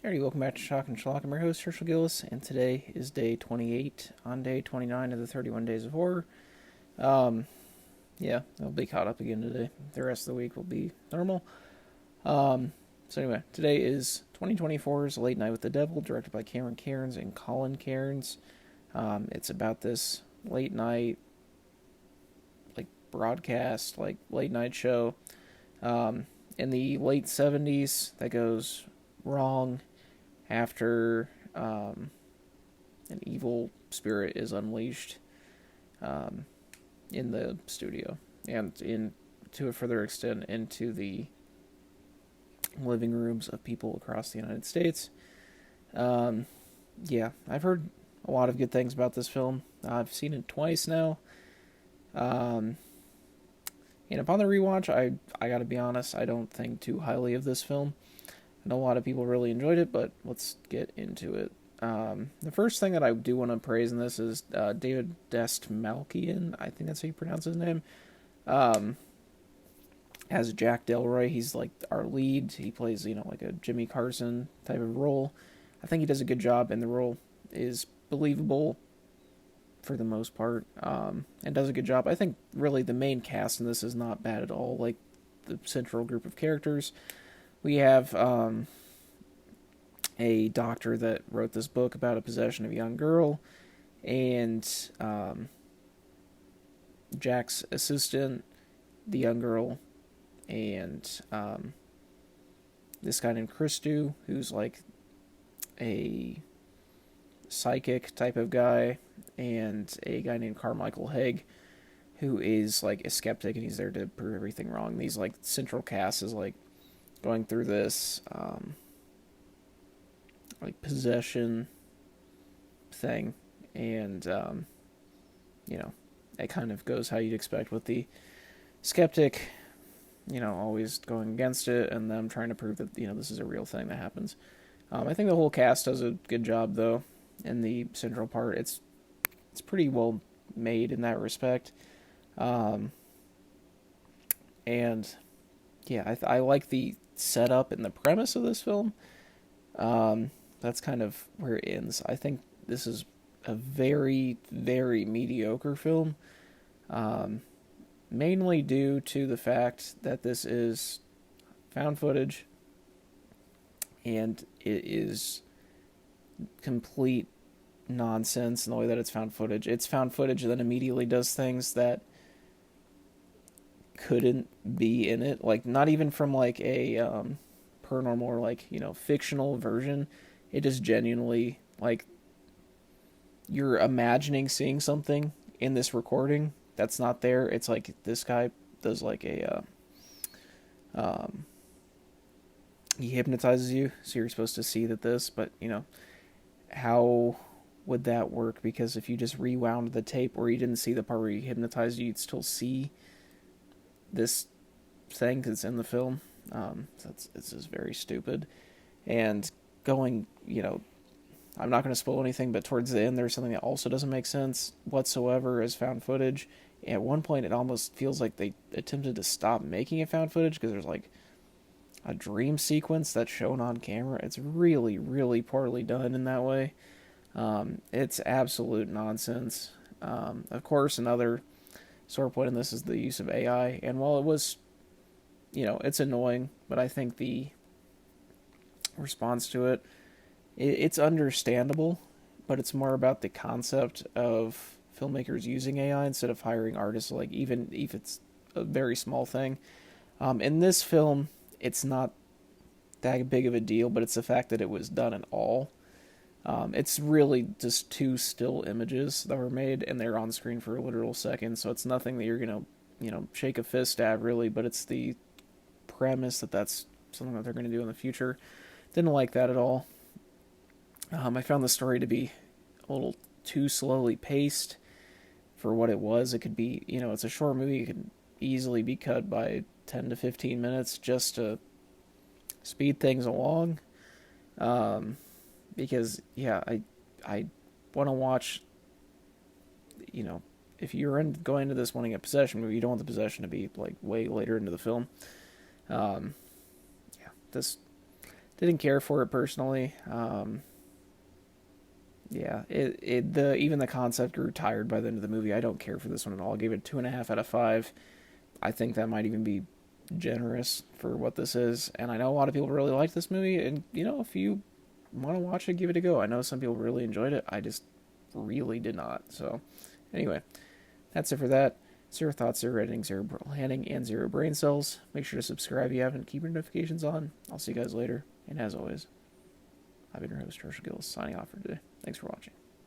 Alrighty, welcome back to Shock and Schlock. I'm your host, Herschel Gillis, and today is day 28 on day 29 of the 31 Days of Horror. Um, yeah, I'll be caught up again today. The rest of the week will be normal. So anyway, today is 2024's Late Night with the Devil, directed by Cameron Cairns and Colin Cairns. It's about this late night, like, broadcast, like, late night show, in the late 70s that goes wrong after an evil spirit is unleashed um, in the studio, and to a further extent into the living rooms of people across the United States. Um, yeah, I've heard a lot of good things about this film. I've seen it twice now. Um, and upon the rewatch, I gotta be honest, I don't think too highly of this film. I know a lot of people really enjoyed it, but let's get into it. The first thing that I do want to praise in this is David Dastmalchian. I think that's how you pronounce his name. Um, as Jack Delroy, he's like our lead. He plays, like a Jimmy Carson type of role. I think he does a good job, and the role is believable for the most part, and does a good job. I think really the main cast in this is not bad at all. Like the central group of characters, we have a doctor that wrote this book about a possession of a young girl, and Jack's assistant, the young girl, and this guy named Christu, who's like a psychic type of guy, and a guy named Carmichael Haig, who is like a skeptic and he's there to prove everything wrong. These like central cast is like going through this like possession thing, and you know, it kind of goes how you'd expect with the skeptic, always going against it, and them trying to prove that this is a real thing that happens. I think the whole cast does a good job though in the central part. It's pretty well made in that respect, um, and yeah, I like the setup and the premise of this film. That's kind of where it ends. I think this is a very, very mediocre film, um, mainly due to the fact that this is found footage, and it is complete nonsense in the way that it's found footage. It's found footage that immediately does things that couldn't be in it. Like, not even from like a paranormal or like, fictional version. It is genuinely like you're imagining seeing something in this recording that's not there. It's like this guy does like a he hypnotizes you, so you're supposed to see that this, but how would that work? Because if you just rewound the tape where you didn't see the part where he hypnotized you, you'd still see this thing that's in the film. So it's just very stupid. And going, I'm not going to spoil anything, but towards the end, there's something that also doesn't make sense whatsoever as found footage. At one point, it almost feels like they attempted to stop making it found footage because there's like a dream sequence that's shown on camera. It's really, really poorly done in that way. It's absolute nonsense. Of course, another sore point in this is the use of AI. And while it was, it's annoying, but I think the response to it's understandable, but it's more about the concept of filmmakers using AI instead of hiring artists, like, even if it's a very small thing. In this film, it's not that big of a deal, but it's the fact that it was done at all. It's really just two still images that were made, and they're on screen for a literal second, so it's nothing that you're gonna, shake a fist at, really, but it's the premise that that's something that they're gonna do in the future. Didn't like that at all. I found the story to be a little too slowly paced for what it was. It could be, it's a short movie. It could easily be cut by 10 to 15 minutes just to speed things along. Because, yeah, I want to watch, if you're going into this wanting a possession movie, you don't want the possession to be, like, way later into the film. Yeah, this Didn't care for it personally. Yeah, the even the concept grew tired by the end of the movie. I don't care for this one at all. I gave it 2.5 out of 5. I think that might even be generous for what this is. And I know a lot of people really like this movie. And if you want to watch it, give it a go. I know some people really enjoyed it. I just really did not. So, anyway, that's it for that. Zero thoughts, zero editing, zero planning, and zero brain cells. Make sure to subscribe if you haven't. Keep your notifications on. I'll see you guys later. And as always, I've been your host, Joshua Gillis, signing off for today. Thanks for watching.